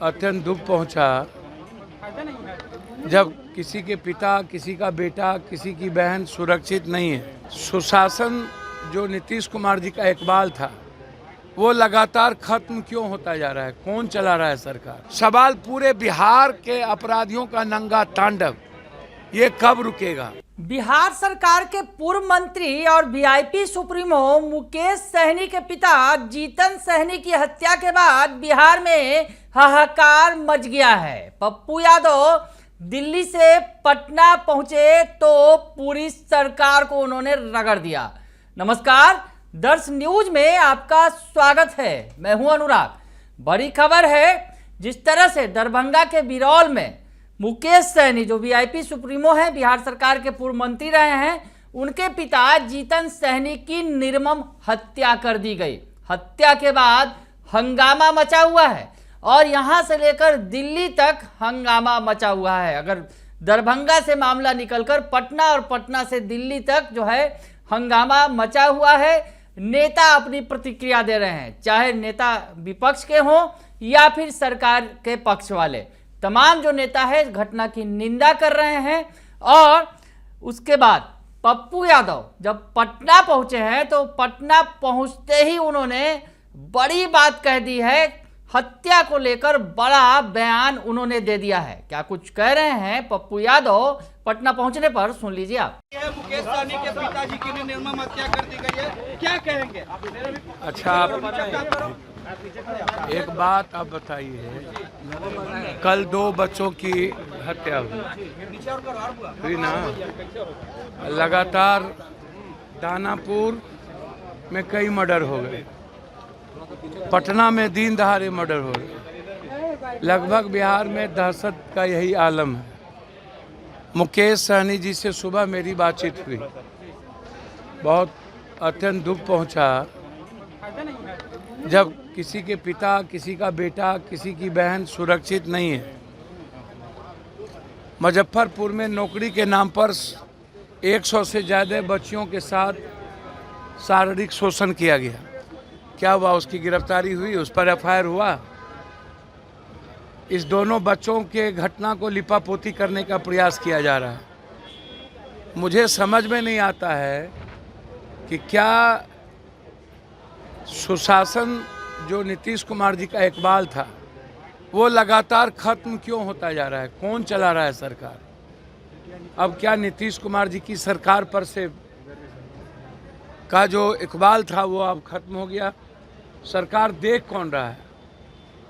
अत्यंत दुख पहुंचा जब किसी के पिता, किसी का बेटा, किसी की बहन सुरक्षित नहीं है। सुशासन जो नीतीश कुमार जी का इकबाल था वो लगातार खत्म क्यों होता जा रहा है? कौन चला रहा है सरकार? सवाल पूरे बिहार के अपराधियों का नंगा तांडव ये कब रुकेगा? बिहार सरकार के पूर्व मंत्री और वीआईपी सुप्रीमो मुकेश सहनी के पिता जीतन सहनी की हत्या के बाद बिहार में हाहाकार मच गया है। पप्पू यादव दिल्ली से पटना पहुंचे तो पूरी सरकार को उन्होंने रगड़ दिया। नमस्कार, दर्श न्यूज में आपका स्वागत है। मैं हूं अनुराग। बड़ी खबर है, जिस तरह से दरभंगा के बिरौल में मुकेश सहनी जो वीआईपी सुप्रीमो है, बिहार सरकार के पूर्व मंत्री रहे हैं, उनके पिता जीतन सहनी की निर्मम हत्या कर दी गई। हत्या के बाद हंगामा मचा हुआ है और यहां से लेकर दिल्ली तक हंगामा मचा हुआ है। अगर दरभंगा से मामला निकलकर पटना और पटना से दिल्ली तक जो है हंगामा मचा हुआ है। नेता अपनी प्रतिक्रिया दे रहे हैं, चाहे नेता विपक्ष के हों या फिर सरकार के पक्ष वाले। तमाम जो नेता है घटना की निंदा कर रहे हैं। और उसके बाद पप्पू यादव जब पटना पहुंचे हैं तो पटना पहुंचते ही उन्होंने बड़ी बात कह दी है। हत्या को लेकर बड़ा बयान उन्होंने दे दिया है। क्या कुछ कह रहे हैं पप्पू यादव पटना पहुंचने पर, सुन लीजिए आप। मुकेश सहनी के पिताजी की निर्मम हत्या कर दी गई है, क्या कहेंगे? अच्छा, आप एक बात आप बताइए, कल 2 बच्चों की हत्या हुई ना, लगातार दानापुर में कई मर्डर हो गए, पटना में दिन दहाड़े मर्डर हो गए। लगभग बिहार में दहशत का यही आलम है। मुकेश सहनी जी से सुबह मेरी बातचीत हुई, बहुत अत्यंत दुख पहुंचा जब किसी के पिता, किसी का बेटा, किसी की बहन सुरक्षित नहीं है। मुजफ्फरपुर में नौकरी के नाम पर 100 से ज़्यादा बच्चियों के साथ शारीरिक शोषण किया गया। क्या हुआ? उसकी गिरफ्तारी हुई, उस पर एफआईआर हुआ। इस दोनों बच्चों के घटना को लिपापोती करने का प्रयास किया जा रहा है। मुझे समझ में नहीं आता है कि क्या सुशासन जो नीतीश कुमार जी का इकबाल था वो लगातार खत्म क्यों होता जा रहा है? कौन चला रहा है सरकार? अब क्या नीतीश कुमार जी की सरकार पर से का जो इकबाल था वो अब खत्म हो गया? सरकार देख कौन रहा है?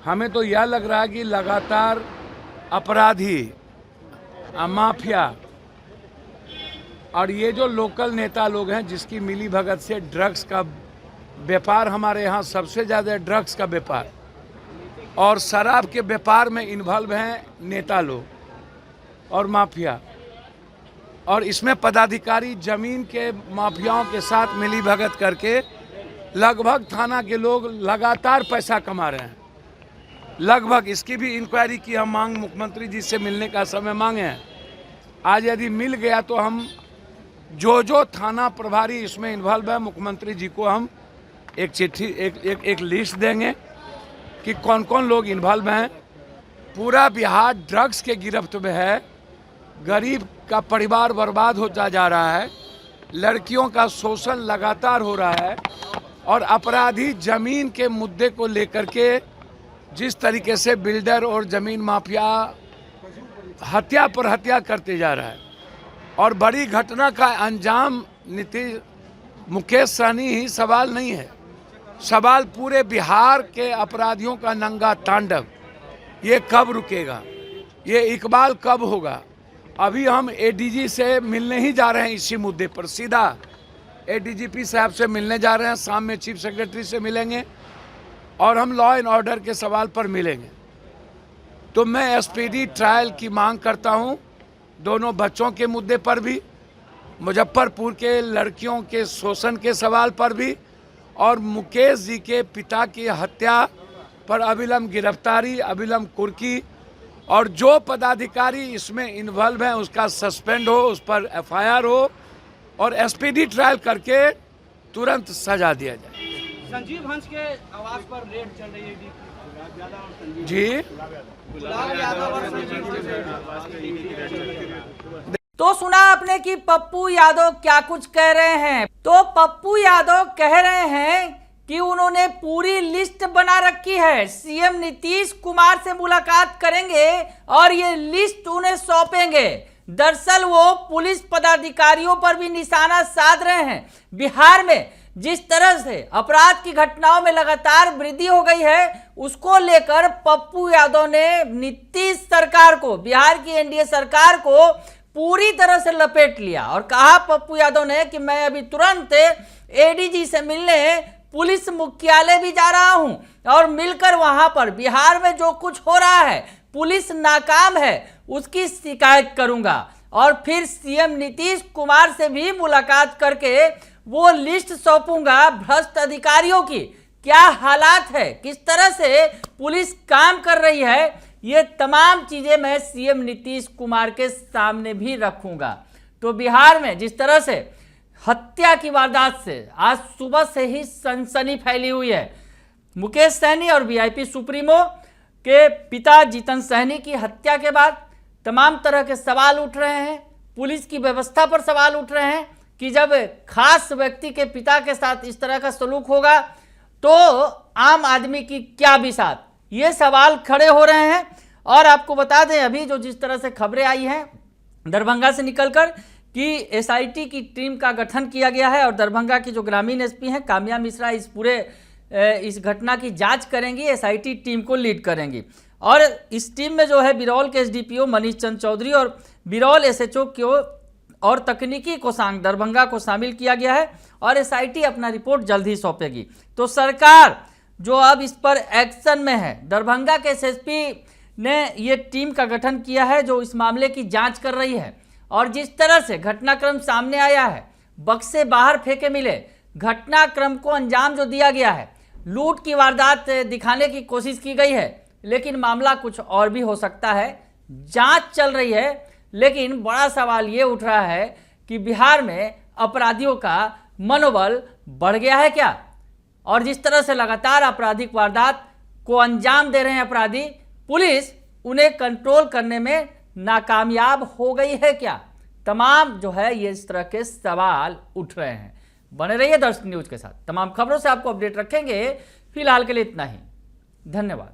हमें तो यह लग रहा है कि लगातार अपराधी, माफिया और ये जो लोकल नेता लोग हैं जिसकी मिली भगत से ड्रग्स का व्यापार, हमारे यहाँ सबसे ज़्यादा ड्रग्स का व्यापार और शराब के व्यापार में इन्वॉल्व हैं नेता लोग और माफिया। और इसमें पदाधिकारी जमीन के माफियाओं के साथ मिली भगत करके लगभग थाना के लोग लगातार पैसा कमा रहे हैं। लगभग इसकी भी इंक्वायरी की हम मांग मुख्यमंत्री जी से मिलने का समय मांगे हैं। आज यदि मिल गया तो हम जो थाना प्रभारी इसमें इन्वॉल्व है, मुख्यमंत्री जी को हम एक चिट्ठी, एक लिस्ट देंगे कि कौन कौन लोग इन्वॉल्व हैं। पूरा बिहार ड्रग्स के गिरफ्त में है। गरीब का परिवार बर्बाद होता जा रहा है। लड़कियों का शोषण लगातार हो रहा है और अपराधी जमीन के मुद्दे को लेकर के जिस तरीके से बिल्डर और जमीन माफिया हत्या पर हत्या करते जा रहा है और बड़ी घटना का अंजाम मुकेश सहनी ही सवाल नहीं है। सवाल पूरे बिहार के अपराधियों का नंगा तांडव ये कब रुकेगा? ये इकबाल कब होगा? अभी हम एडीजी से मिलने ही जा रहे हैं। इसी मुद्दे पर सीधा एडीजीपी साहब से मिलने जा रहे हैं। शाम में चीफ सेक्रेटरी से मिलेंगे और हम लॉ एंड ऑर्डर के सवाल पर मिलेंगे। तो मैं एसपीडी ट्रायल की मांग करता हूं, दोनों बच्चों के मुद्दे पर भी, मुजफ्फरपुर के लड़कियों के शोषण के सवाल पर भी और मुकेश जी के पिता की हत्या पर अविलंब गिरफ्तारी, अविलंब कुर्की और जो पदाधिकारी इसमें इन्वॉल्व हैं उसका सस्पेंड हो, उस पर एफआईआर हो और एसपीडी ट्रायल करके तुरंत सजा दिया जाए। संजीव हंस के आवास पर रेड चल रही है। जी गुलाब यादव और तो सुना आपने कि पप्पू यादव क्या कुछ कह रहे हैं। तो पप्पू यादव कह रहे हैं कि उन्होंने पूरी लिस्ट बना रखी है, सीएम नीतीश कुमार से मुलाकात करेंगे और ये लिस्ट उन्हें सौंपेंगे। दरअसल वो पुलिस पदाधिकारियों पर भी निशाना साध रहे हैं। बिहार में जिस तरह से अपराध की घटनाओं में लगातार वृद्धि हो गई है, उसको लेकर पप्पू यादव ने नीतीश सरकार को, बिहार की एनडीए सरकार को पूरी तरह से लपेट लिया और कहा पप्पू यादव ने कि मैं अभी तुरंत एडीजी से मिलने पुलिस मुख्यालय भी जा रहा हूं और मिलकर वहां पर बिहार में जो कुछ हो रहा है, पुलिस नाकाम है, उसकी शिकायत करूंगा और फिर सीएम नीतीश कुमार से भी मुलाकात करके वो लिस्ट सौंपूंगा भ्रष्ट अधिकारियों की, क्या हालात है, किस तरह से पुलिस काम कर रही है, ये तमाम चीजें मैं सीएम नीतीश कुमार के सामने भी रखूंगा। तो बिहार में जिस तरह से हत्या की वारदात से आज सुबह से ही सनसनी फैली हुई है। मुकेश सहनी और वीआईपी सुप्रीमो के पिता जीतन सहनी की हत्या के बाद तमाम तरह के सवाल उठ रहे हैं। पुलिस की व्यवस्था पर सवाल उठ रहे हैं कि जब खास व्यक्ति के पिता के साथ इस तरह का सलूक होगा तो आम आदमी की क्या बिसात, ये सवाल खड़े हो रहे हैं। और आपको बता दें अभी जो जिस तरह से खबरें आई हैं दरभंगा से निकलकर कि एसआईटी की टीम का गठन किया गया है और दरभंगा की जो ग्रामीण एसपी हैं काम्या मिश्रा इस घटना की जांच करेंगी, एसआईटी टीम को लीड करेंगी। और इस टीम में जो है बिरौल के एसडीपीओ मनीष चंद चौधरी और बिरौल एसएचओ को और तकनीकी कोषांग दरभंगा को शामिल किया गया है और एसआईटी अपना रिपोर्ट जल्द ही सौंपेगी। तो सरकार जो अब इस पर एक्शन में है, दरभंगा के एसएसपी ने ये टीम का गठन किया है जो इस मामले की जांच कर रही है। और जिस तरह से घटनाक्रम सामने आया है, बक्से बाहर फेंके मिले, घटनाक्रम को अंजाम जो दिया गया है, लूट की वारदात दिखाने की कोशिश की गई है, लेकिन मामला कुछ और भी हो सकता है। जांच चल रही है, लेकिन बड़ा सवाल ये उठ रहा है कि बिहार में अपराधियों का मनोबल बढ़ गया है क्या? और जिस तरह से लगातार आपराधिक वारदात को अंजाम दे रहे हैं अपराधी, पुलिस उन्हें कंट्रोल करने में नाकामयाब हो गई है क्या? तमाम जो है ये इस तरह के सवाल उठ रहे हैं। बने रहिए दर्शक न्यूज के साथ, तमाम खबरों से आपको अपडेट रखेंगे। फिलहाल के लिए इतना ही, धन्यवाद।